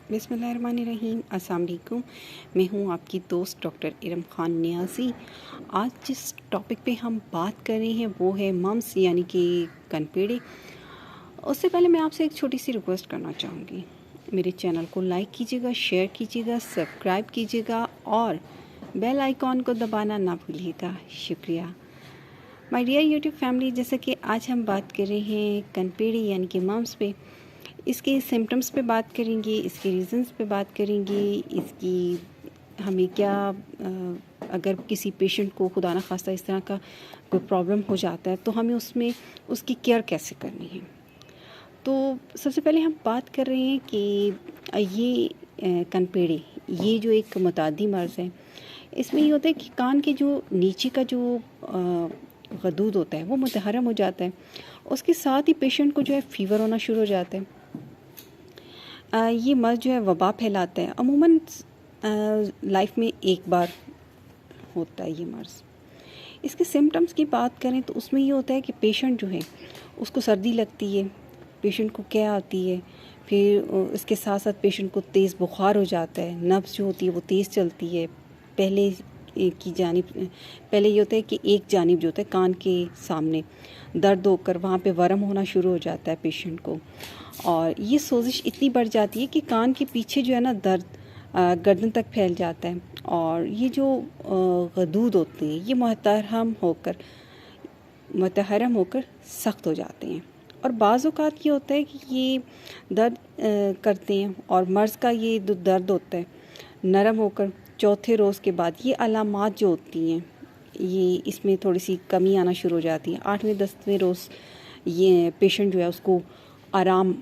बिस्मिल्लाहिर्रहमानिर्रहीम। अस्सलाम वालेकुम। मैं हूँ आपकी दोस्त डॉक्टर इरम ख़ान नियाज़ी। आज जिस टॉपिक पे हम बात कर रहे हैं वो है मम्स यानी कि कनपेड़े। उससे पहले मैं आपसे एक छोटी सी रिक्वेस्ट करना चाहूँगी। मेरे चैनल को लाइक कीजिएगा, शेयर कीजिएगा, सब्सक्राइब कीजिएगा और बेल आइकॉन को दबाना ना भूलिएगा। शुक्रिया। माय डियर यूट्यूब फैमिली, जैसा कि आज हम बात कर रहे हैं कनपेड़े यानी कि मम्स पे। इसके सिम्टम्स पे बात करेंगे, इसके रीज़न्स पे बात करेंगे, इसकी हमें क्या अगर किसी पेशेंट को खुदा न खास्ता इस तरह का कोई प्रॉब्लम हो जाता है तो हमें उसमें उसकी केयर कैसे करनी है। तो सबसे पहले हम बात कर रहे हैं कि ये कनपेड़े, ये जो एक मुतादी मर्ज़ है, इसमें ये होता है कि कान के जो नीचे का जो गदूद होता है वो मुतहरम हो जाता है। उसके साथ ही पेशेंट को जो है फ़ीवर होना शुरू हो जाता है। ये मर्ज़ जो है वबा फैलाता है। अमूमन लाइफ में एक बार होता है ये मर्ज़। इसके सिम्टम्स की बात करें तो उसमें ये होता है कि पेशेंट जो है उसको सर्दी लगती है, पेशेंट को क्या आती है, फिर इसके साथ साथ पेशेंट को तेज़ बुखार हो जाता है, नब्ज़ जो होती है वो तेज़ चलती है। पहले ये होता है कि एक जानिब जो होता है कान के सामने दर्द होकर वहाँ पे वरम होना शुरू हो जाता है पेशेंट को, और ये सोजिश इतनी बढ़ जाती है कि कान के पीछे जो है ना दर्द गर्दन तक फैल जाता है, और ये जो गदूद होते हैं ये मुतहरम होकर सख्त हो जाते हैं। और बाज़ औक़ात ये होता है कि ये दर्द करते हैं और मर्ज़ का ये जो दर्द होता है नरम होकर चौथे रोज़ के बाद ये अलामात जो होती हैं ये इसमें थोड़ी सी कमी आना शुरू हो जाती है। 8वें-10वें रोज़ ये पेशेंट जो है उसको आराम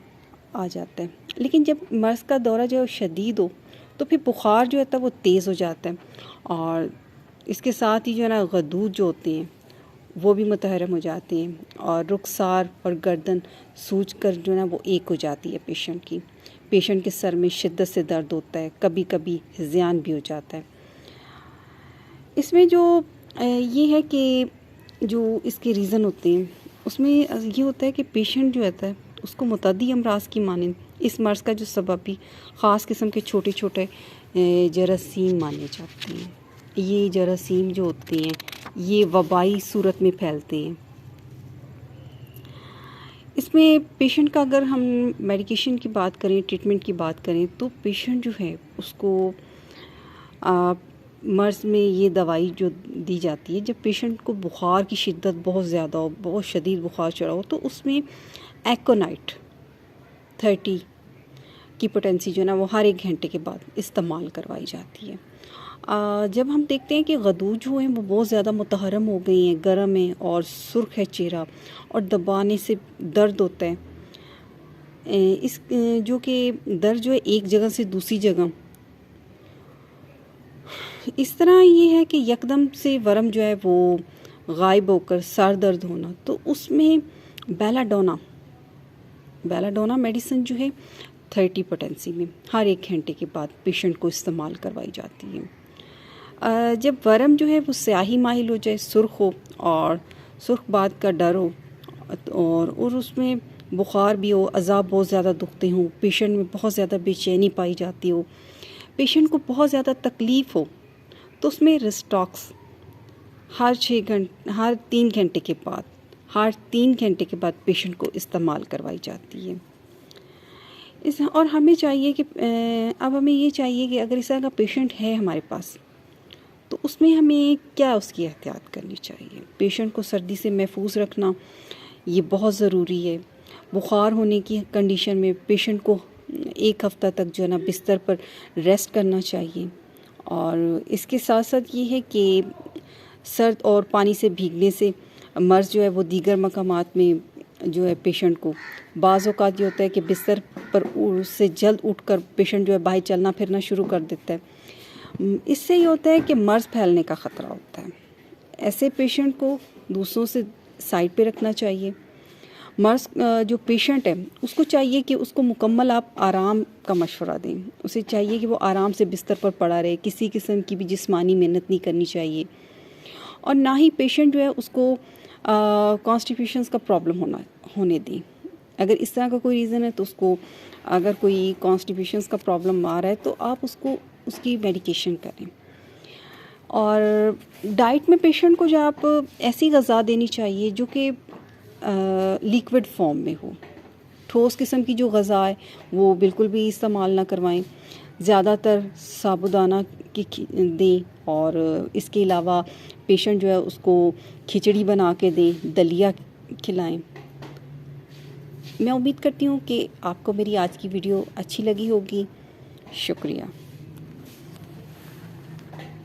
आ जाता है। लेकिन जब मर्ज़ का दौरा जो है शदीद हो तो फिर बुखार जो है तब वो तेज़ हो जाता है, और इसके साथ ही जो है ना गदूद जो होते हैं वो भी मुतहरम हो जाते हैं, और रुखसार और गर्दन सूज कर जो है ना वो एक हो जाती है पेशेंट की। पेशेंट के सर में शिद्दत से दर्द होता है, कभी कभी हिज़यान भी हो जाता है। इसमें जो ये है कि जो इसके रीज़न होते हैं उसमें ये होता है कि पेशेंट जो रहता है उसको मुतअद्दी अमराज़ की माने इस मर्ज़ का जो सबब भी ख़ास किस्म के छोटे छोटे जरासीम माने जाते हैं। ये जरासीम जो होते हैं ये वबाई सूरत में फैलते हैं। इसमें पेशेंट का अगर हम मेडिकेशन की बात करें, ट्रीटमेंट की बात करें, तो पेशेंट जो है उसको मर्ज़ में ये दवाई जो दी जाती है जब पेशेंट को बुखार की शिद्दत बहुत ज़्यादा हो, बहुत शदीद बुखार चढ़ा हो, तो उसमें एकोनाइट 30 की पोटेंसी जो है ना वो हर 1 घंटे के बाद इस्तेमाल करवाई जाती है। जब हम देखते हैं कि गदूद जो हैं वो बहुत ज़्यादा मुतहरम हो गई हैं, गर्म है और सुर्ख है चेहरा और दबाने से दर्द होता है, इस जो कि दर्द जो है एक जगह से दूसरी जगह, इस तरह ये है कि यकदम से वरम जो है वो गायब होकर सर दर्द होना, तो उसमें बेलाडोना मेडिसिन जो है 30 पोटेंसी में हर 1 घंटे के बाद पेशेंट को इस्तेमाल करवाई जाती है। जब वरम जो है वो स्याही माहिल हो जाए, सुर्ख हो और सुर्ख बाद का डर हो, और उसमें बुखार भी हो, अज़ाब बहुत ज़्यादा दुखते हों, पेशेंट में बहुत ज़्यादा बेचैनी पाई जाती हो, पेशेंट को बहुत ज़्यादा तकलीफ़ हो, तो उसमें रिस्टॉक्स हर 3 घंटे के बाद पेशेंट को इस्तेमाल करवाई जाती है। और हमें चाहिए कि अब हमें ये चाहिए कि अगर इस तरह का पेशेंट है हमारे पास तो उसमें हमें क्या उसकी एहतियात करनी चाहिए। पेशेंट को सर्दी से महफूज रखना ये बहुत ज़रूरी है। बुखार होने की कंडीशन में पेशेंट को 1 हफ़्ता तक जो है ना बिस्तर पर रेस्ट करना चाहिए, और इसके साथ साथ ये है कि सर्द और पानी से भीगने से मर्ज़ जो है वो दीगर मकामात में जो है पेशेंट को बाज़ औक़ात ये होता है कि बिस्तर पर उससे जल्द उठकर पेशेंट जो है बाहर चलना फिरना शुरू कर देता है। इससे ये होता है कि मर्ज़ फैलने का ख़तरा होता है। ऐसे पेशेंट को दूसरों से साइड पे रखना चाहिए। मर्ज़ जो पेशेंट है उसको चाहिए कि उसको मुकम्मल आप आराम का मशवरा दें। उसे चाहिए कि वो आराम से बिस्तर पर पड़ा रहे, किसी किस्म की भी जिस्मानी मेहनत नहीं करनी चाहिए, और ना ही पेशेंट जो है उसको कॉन्स्टिपेशंस का प्रॉब्लम होने दें। अगर इस तरह का कोई रीज़न है तो उसको, अगर कोई कॉन्स्टिपेशंस का प्रॉब्लम आ रहा है तो आप उसको उसकी मेडिकेशन करें। और डाइट में पेशेंट को जो आप ऐसी ग़िज़ा देनी चाहिए जो कि लिक्विड फॉर्म में हो। ठोस किस्म की जो ग़िज़ा है वो बिल्कुल भी इस्तेमाल ना करवाएं। ज़्यादातर साबूदाना की दें, और इसके अलावा पेशेंट जो है उसको खिचड़ी बना के दें, दलिया खिलाएं। मैं उम्मीद करती हूँ कि आपको मेरी आज की वीडियो अच्छी लगी होगी। शुक्रिया।